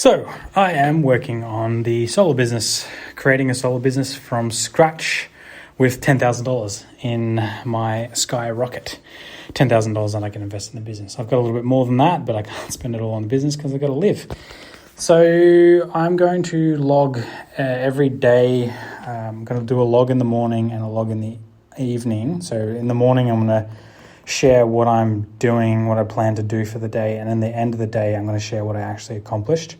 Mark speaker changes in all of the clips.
Speaker 1: So I am working on the solar business, creating a solar business from scratch with $10,000 in my Sky Rocket. $10,000 that I can invest in the business. I've got a little bit more than that, but I can't spend it all on the business because I've got to live. So I'm going to log every day. I'm going to do a log in the morning and a log in the evening. So in the morning, I'm going to share what I'm doing, what I plan to do for the day. And in the end of the day, I'm going to share what I actually accomplished.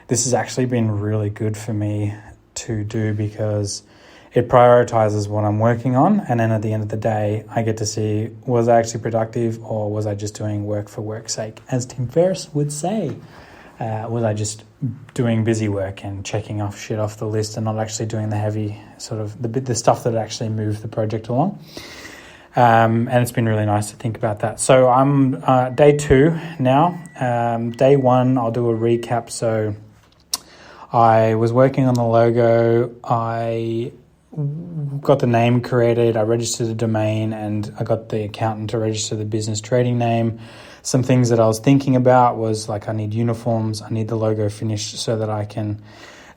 Speaker 1: This has actually been really good for me to do because it prioritizes what I'm working on. And then at the end of the day, I get to see, was I actually productive or was I just doing work for work's sake? As Tim Ferriss would say, was I just doing busy work and checking off shit off the list and not actually doing the heavy sort of the stuff that actually moved the project along? And it's been really nice to think about that. So I'm day 2 now. Day 1, I'll do a recap. So I was working on the logo. I got the name created. I registered the domain and I got the accountant to register the business trading name. Some things that I was thinking about was like I need uniforms. I need the logo finished so that I can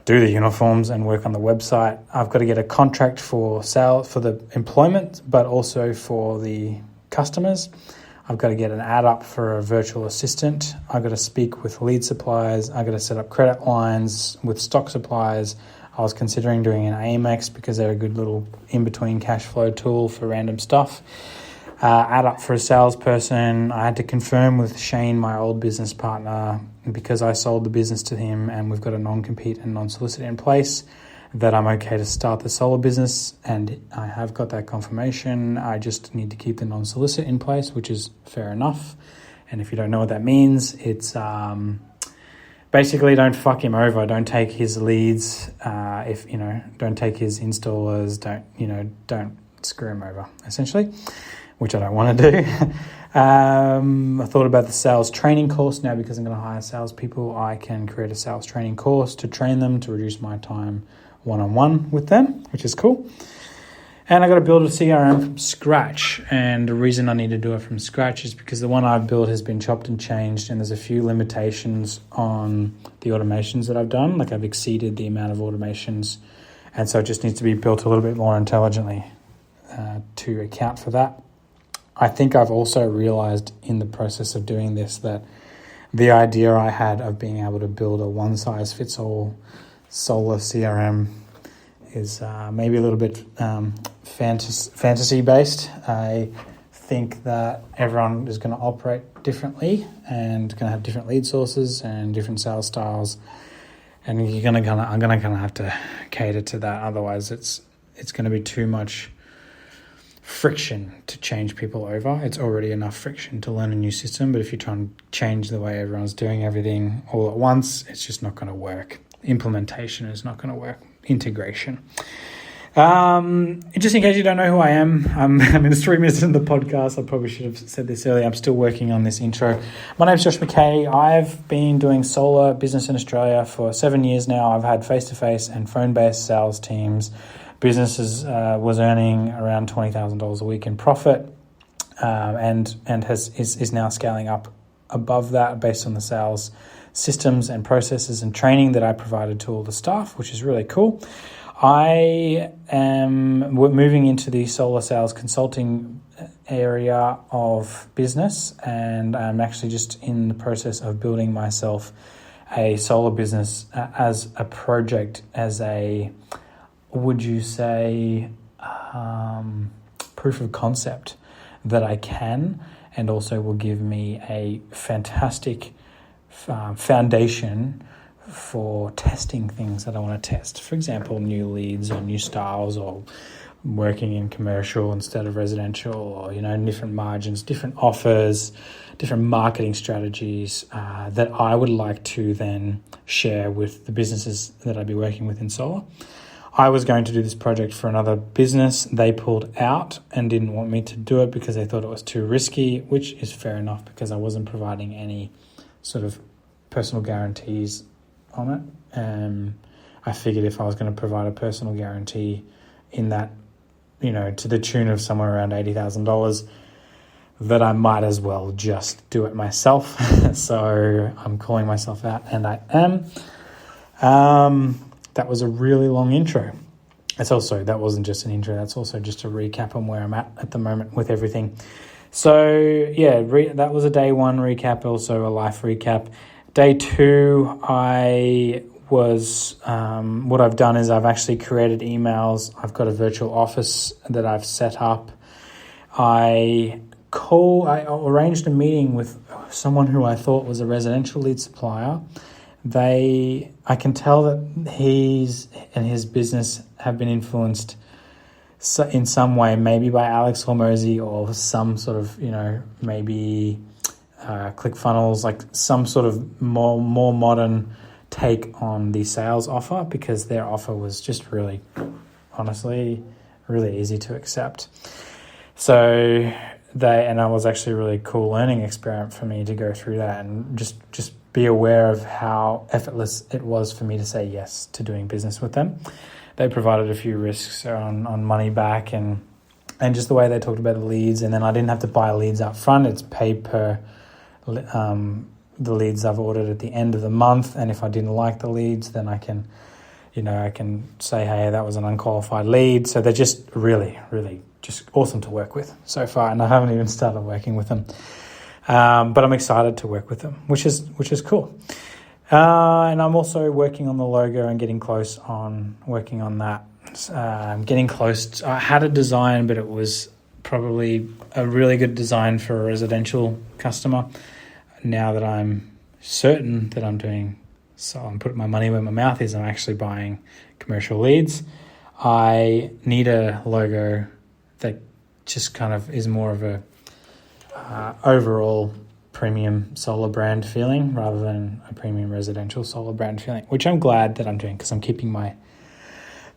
Speaker 1: do the uniforms and work on the website. I've got to get a contract for sale for the employment, but also for the customers. I've got to get an ad up for a virtual assistant. I've got to speak with lead suppliers. I've got to set up credit lines with stock suppliers. I was considering doing an Amex because they're a good little in-between cash flow tool for random stuff. Ad up for a salesperson. I had to confirm with Shane, my old business partner, because I sold the business to him and we've got a non-compete and non-solicit in place, that I'm okay to start the solar business, and I have got that confirmation. I just need to keep the non-solicit in place, which is fair enough. And if you don't know what that means, it's basically don't fuck him over. Don't take his leads. Don't take his installers. Don't screw him over, essentially, which I don't want to do. I thought about the sales training course now because I'm going to hire salespeople. I can create a sales training course to train them to reduce my time one-on-one with them, which is cool. And I got to build a CRM from scratch. And the reason I need to do it from scratch is because the one I've built has been chopped and changed, and there's a few limitations on the automations that I've done. Like I've exceeded the amount of automations, and so it just needs to be built a little bit more intelligently to account for that. I think I've also realized in the process of doing this that the idea I had of being able to build a one-size-fits-all solar CRM is maybe a little bit fantasy-based. I think that everyone is going to operate differently and going to have different lead sources and different sales styles, and I'm going to have to cater to that. Otherwise, it's going to be too much friction to change people over. It's already enough friction to learn a new system, but if you try and change the way everyone's doing everything all at once, it's just not going to work. Implementation is not going to work. Integration. Just in case you don't know who I am, it's 3 minutes in the podcast. I probably should have said this earlier. I'm still working on this intro. My name's Josh Mackay. I've been doing solar business in Australia for 7 years now. I've had face-to-face and phone-based sales teams. Businesses was earning around $20,000 a week in profit, and is now scaling up above that based on the sales systems and processes and training that I provided to all the staff, which is really cool. I am moving into the solar sales consulting area of business, and I'm actually just in the process of building myself a solar business as a project, as a, would you say, proof of concept that I can, and also will give me a fantastic foundation for testing things that I want to test. For example, new leads or new styles, or working in commercial instead of residential, or different margins, different offers, different marketing strategies that I would like to then share with the businesses that I'd be working with in solar. I was going to do this project for another business. They pulled out and didn't want me to do it because they thought it was too risky, which is fair enough because I wasn't providing any sort of personal guarantees on it. I figured if I was going to provide a personal guarantee in that, to the tune of somewhere around $80,000, that I might as well just do it myself. So I'm calling myself out, and I am. That was a really long intro. That wasn't just an intro, that's also just a recap on where I'm at the moment with everything. So yeah, that was a day one recap, also a life recap. Day two, what I've done is I've actually created emails. I've got a virtual office that I've set up. I arranged a meeting with someone who I thought was a residential lead supplier. I can tell that he's and his business have been influenced in some way, maybe by Alex Hormozy or some sort of, maybe ClickFunnels, like some sort of more modern take on the sales offer, because their offer was just really, honestly, really easy to accept. So and it was actually a really cool learning experiment for me to go through that and just be aware of how effortless it was for me to say yes to doing business with them. They provided a few risks on money back and just the way they talked about the leads. And then I didn't have to buy leads up front. It's paid per the leads I've ordered at the end of the month. And if I didn't like the leads, then I can say, hey, that was an unqualified lead. So they're just really, really just awesome to work with so far. And I haven't even started working with them. But I'm excited to work with them, which is cool. And I'm also working on the logo and getting close on working on that. Getting close. I had a design, but it was probably a really good design for a residential customer. Now that I'm certain that I'm putting my money where my mouth is, I'm actually buying commercial leads. I need a logo that just kind of is more of a overall premium solar brand feeling rather than a premium residential solar brand feeling, which I'm glad that I'm doing because I'm keeping my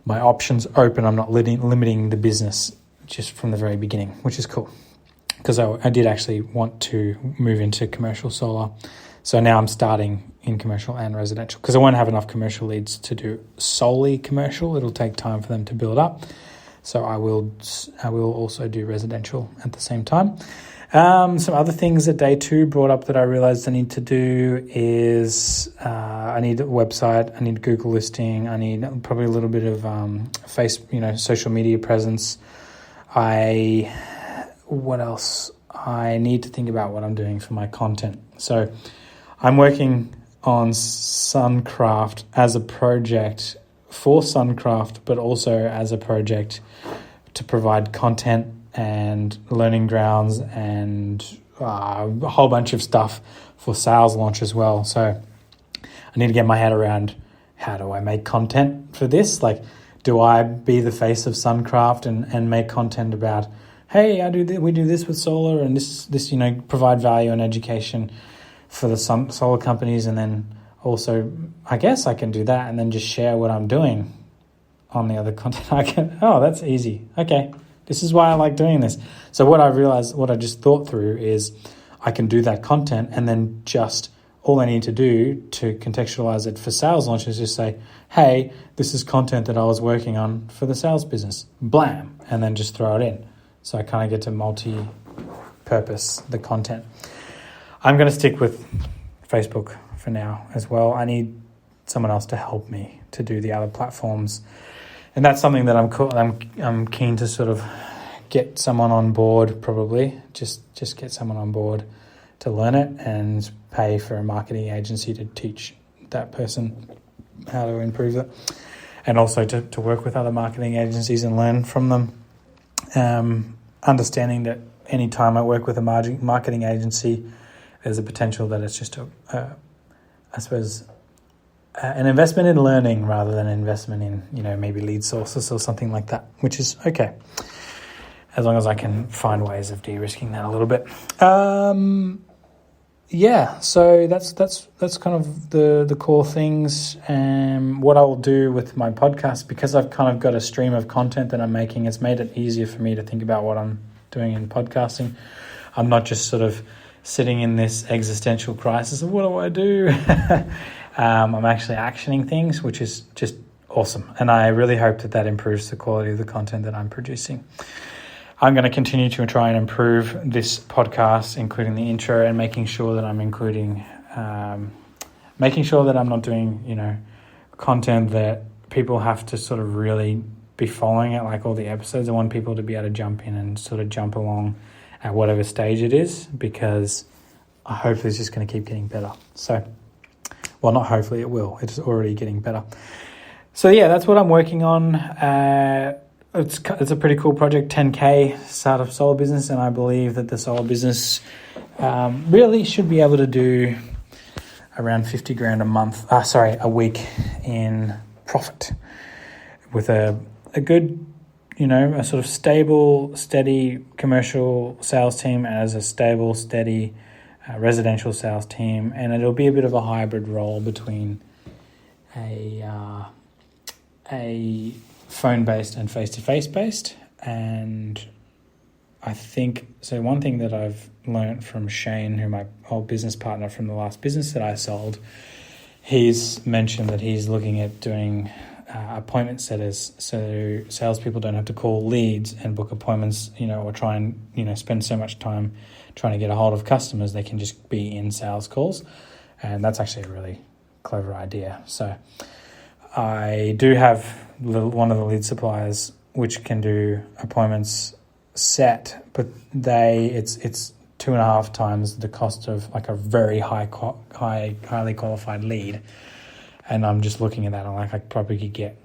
Speaker 1: options open. I'm not limiting the business just from the very beginning, which is cool because I did actually want to move into commercial solar. So now I'm starting in commercial and residential because I won't have enough commercial leads to do solely commercial. It'll take time for them to build up. So I will also do residential at the same time. Some other things that day two brought up that I realized I need to do is I need a website, I need Google listing, I need probably a little bit of social media presence. What else? I need to think about what I'm doing for my content. So I'm working on Suncraft as a project for Suncraft, but also as a project to provide content and learning grounds and a whole bunch of stuff for sales launch as well. So I need to get my head around how do I make content for this? Like, do I be the face of Suncraft and make content about, hey, we do this with solar and this provide value and education for the solar companies, and then also I guess I can do that and then just share what I'm doing on the other content. That's easy. Okay. This is why I like doing this. So what I just thought through is I can do that content and then just all I need to do to contextualize it for sales launch is just say, hey, this is content that I was working on for the sales business. Blam. And then just throw it in. So I kind of get to multi-purpose the content. I'm going to stick with Facebook for now as well. I need someone else to help me to do the other platforms. And that's something that I'm keen to sort of get someone on board, probably just get someone on board to learn it and pay for a marketing agency to teach that person how to improve it, and also to work with other marketing agencies and learn from them. Understanding that any time I work with a marketing agency, there's a potential that it's just an investment in learning rather than an investment in, maybe lead sources or something like that, which is okay, as long as I can find ways of de-risking that a little bit. So that's kind of the core things. What I will do with my podcast, because I've kind of got a stream of content that I'm making, it's made it easier for me to think about what I'm doing in podcasting. I'm not just sort of sitting in this existential crisis of what do I do? I'm actually actioning things, which is just awesome. And I really hope that improves the quality of the content that I'm producing. I'm going to continue to try and improve this podcast, including the intro, and making sure that I'm not doing, content that people have to sort of really be following it, like all the episodes. I want people to be able to jump in and sort of jump along at whatever stage it is, because I hopefully it's just going to keep getting better. So, well, not hopefully, it will. It's already getting better. So yeah, that's what I'm working on. It's a pretty cool project, 10K start of solar business, and I believe that the solar business really should be able to do around 50 grand a week in profit, with a good, a sort of stable, steady commercial sales team as a stable, steady residential sales team, and it'll be a bit of a hybrid role between a phone-based and face-to-face based. And I think, so one thing that I've learned from Shane, who my old business partner from the last business that I sold, he's mentioned that he's looking at doing appointment setters, so salespeople don't have to call leads and book appointments, or try and, spend so much time trying to get a hold of customers. They can just be in sales calls, and that's actually a really clever idea. So I do have one of the lead suppliers which can do appointments set, but it's 2.5 times the cost of like a very highly qualified lead. And I'm just looking at that. I'm like, I probably could get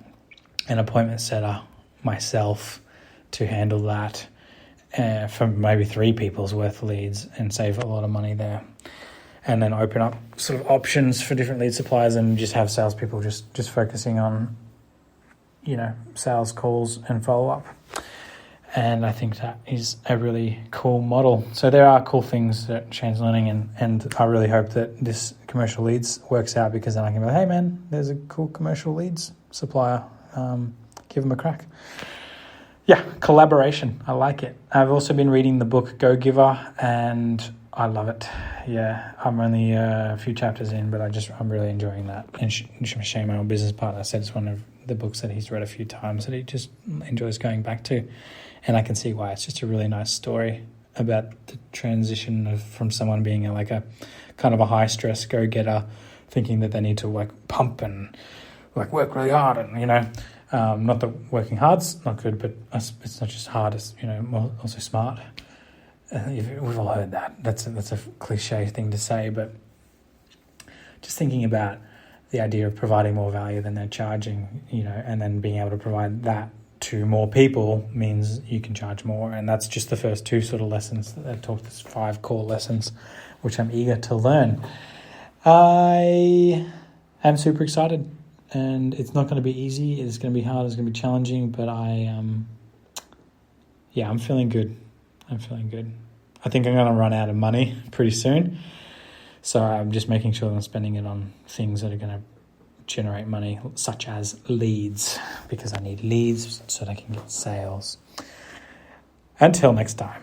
Speaker 1: an appointment setter myself to handle that for maybe 3 people's worth of leads and save a lot of money there. And then open up sort of options for different lead suppliers and just have salespeople just focusing on, sales calls and follow-up. And I think that is a really cool model. So there are cool things that Shane's learning, and I really hope that this commercial leads works out, because then I can be like, hey man, there's a cool commercial leads supplier. Give them a crack. Yeah, collaboration. I like it. I've also been reading the book Go Giver, and I love it. Yeah, I'm only a few chapters in, but I'm really enjoying that. And Shane, my old business partner, said it's one of the books that he's read a few times that he just enjoys going back to. And I can see why. It's just a really nice story about the transition from someone being a kind of a high-stress go-getter, thinking that they need to pump and work really hard, and not that working hard's not good, but it's not just hard, it's also smart. We've all heard that. That's a cliche thing to say, but just thinking about the idea of providing more value than they're charging, and then being able to provide that to more people means you can charge more. And that's just the first 2 sort of lessons that they've taught us, 5 core lessons, which I'm eager to learn. I am super excited, and it's not going to be easy. It's going to be hard. It's going to be challenging, but I'm feeling good. I think I'm going to run out of money pretty soon. So I'm just making sure that I'm spending it on things that are going to generate money, such as leads, because I need leads so that I can get sales. Until next time.